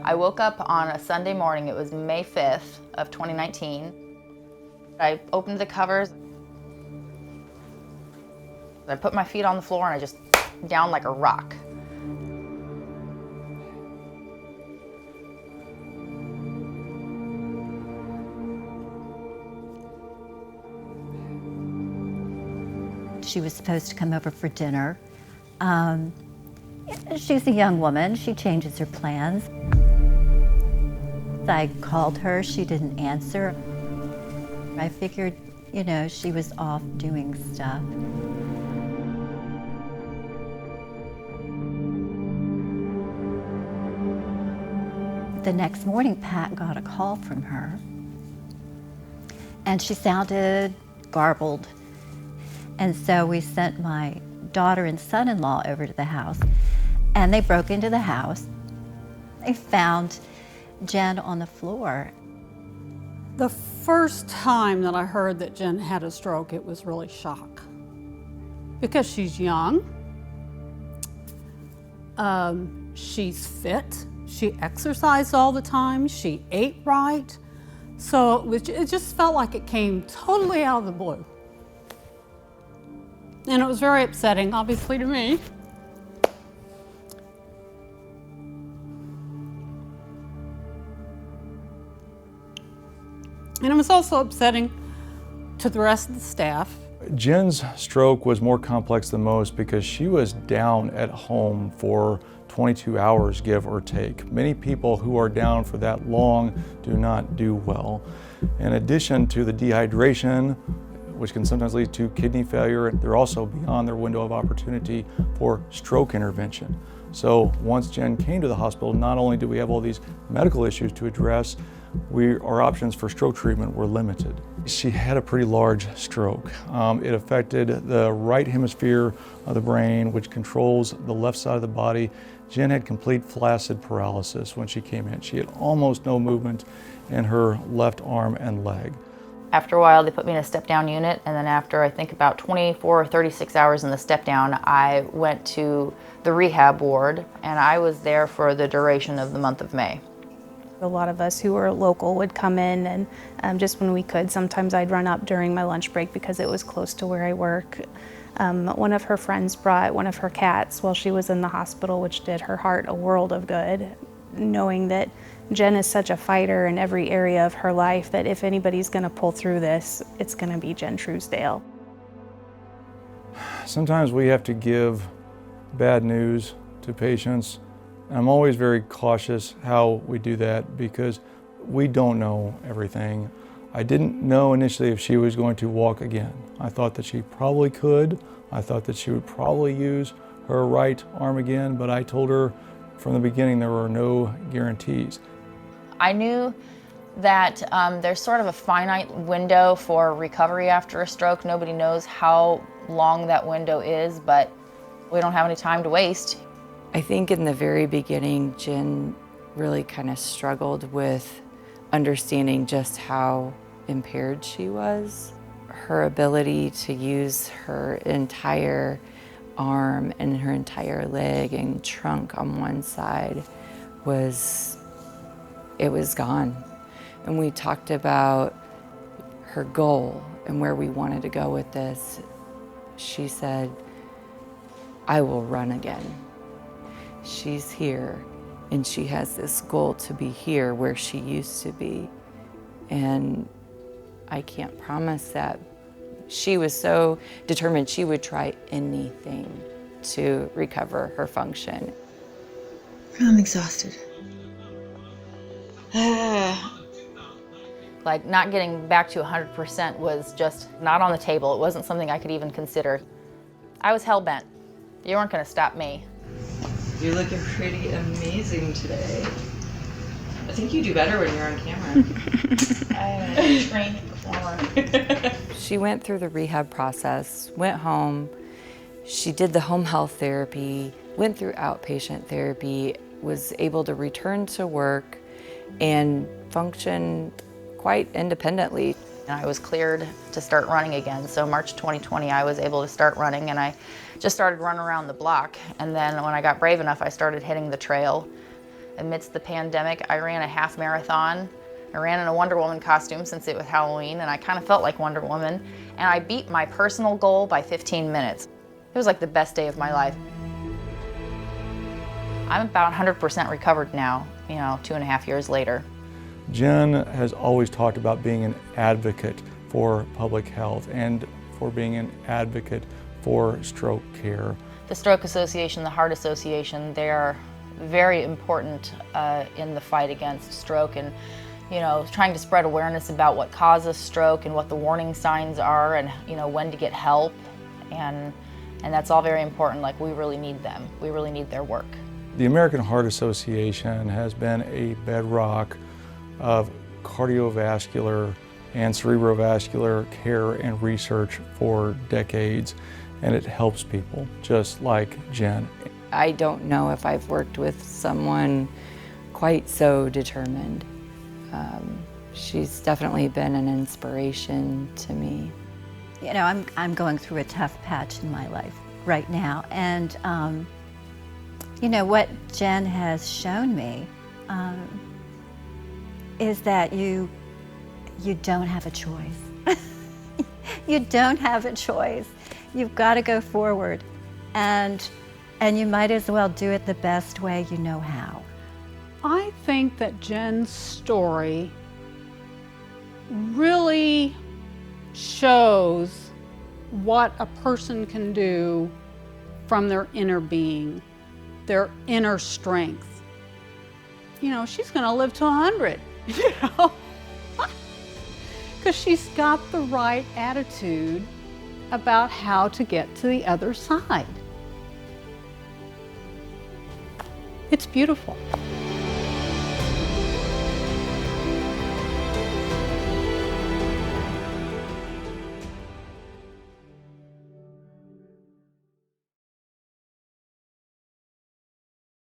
I woke up on a Sunday morning, it was May 5th of 2019. I opened the covers. I put my feet on the floor and I just down like a rock. She was supposed to come over for dinner. She's a young woman, she changes her plans. I called her, she didn't answer. I figured, she was off doing stuff. The next morning, Pat got a call from her, and she sounded garbled. And so we sent my daughter and son-in-law over to the house, and they broke into the house. They found Jen on the floor. The first time that I heard that Jen had a stroke, it was really shock. Because she's young, she's fit, she exercised all the time, she ate right. So it just felt like it came totally out of the blue. And it was very upsetting, obviously, to me. And it was also upsetting to the rest of the staff. Jen's stroke was more complex than most because she was down at home for 22 hours, give or take. Many people who are down for that long do not do well. In addition to the dehydration, which can sometimes lead to kidney failure, they're also beyond their window of opportunity for stroke intervention. So once Jen came to the hospital, not only do we have all these medical issues to address, our options for stroke treatment were limited. She had a pretty large stroke. It affected the right hemisphere of the brain, which controls the left side of the body. Jen had complete flaccid paralysis when she came in. She had almost no movement in her left arm and leg. After a while, they put me in a step-down unit, and then after I think about 24 or 36 hours in the step-down, I went to the rehab ward, and I was there for the duration of the month of May. A lot of us who were local would come in, and just when we could, sometimes I'd run up during my lunch break because it was close to where I work. One of her friends brought one of her cats while she was in the hospital, which did her heart a world of good, knowing that Jen is such a fighter in every area of her life that if anybody's going to pull through this, it's going to be Jen Truesdale. Sometimes we have to give bad news to patients. I'm always very cautious how we do that because we don't know everything. I didn't know initially if she was going to walk again. I thought that she probably could. I thought that she would probably use her right arm again, but I told her from the beginning there were no guarantees. I knew that there's sort of a finite window for recovery after a stroke. Nobody knows how long that window is, but we don't have any time to waste. I think in the very beginning, Jen really kind of struggled with understanding just how impaired she was. Her ability to use her entire arm and her entire leg and trunk on one side was gone. And we talked about her goal and where we wanted to go with this. She said, I will run again. She's here and she has this goal to be here where she used to be. And I can't promise that. She was so determined she would try anything to recover her function. I'm exhausted. Like not getting back to 100% was just not on the table. It wasn't something I could even consider. I was hell-bent. You weren't gonna stop me. You're looking pretty amazing today. I think you do better when you're on camera. I'm a trained performer. She went through the rehab process, went home, she did the home health therapy, went through outpatient therapy, was able to return to work and function quite independently. And I was cleared to start running again. So March 2020, I was able to start running, and I just started running around the block. And then when I got brave enough, I started hitting the trail. Amidst the pandemic, I ran a half marathon. I ran in a Wonder Woman costume since it was Halloween, and I kind of felt like Wonder Woman. And I beat my personal goal by 15 minutes. It was like the best day of my life. I'm about 100% recovered now, 2.5 years later. Jen has always talked about being an advocate for public health and for being an advocate for stroke care. The Stroke Association, the Heart Association, they are very important in the fight against stroke, and trying to spread awareness about what causes stroke and what the warning signs are, and when to get help, and that's all very important. Like, we really need them. We really need their work. The American Heart Association has been a bedrock of cardiovascular and cerebrovascular care and research for decades, and it helps people just like Jen. I don't know if I've worked with someone quite so determined. She's definitely been an inspiration to me. I'm going through a tough patch in my life right now, and what Jen has shown me is that you don't have a choice. You don't have a choice. You've got to go forward, and you might as well do it the best way you know how. I think that Jen's story really shows what a person can do from their inner being, their inner strength. She's going to live to 100, because she's got the right attitude about how to get to the other side. It's beautiful.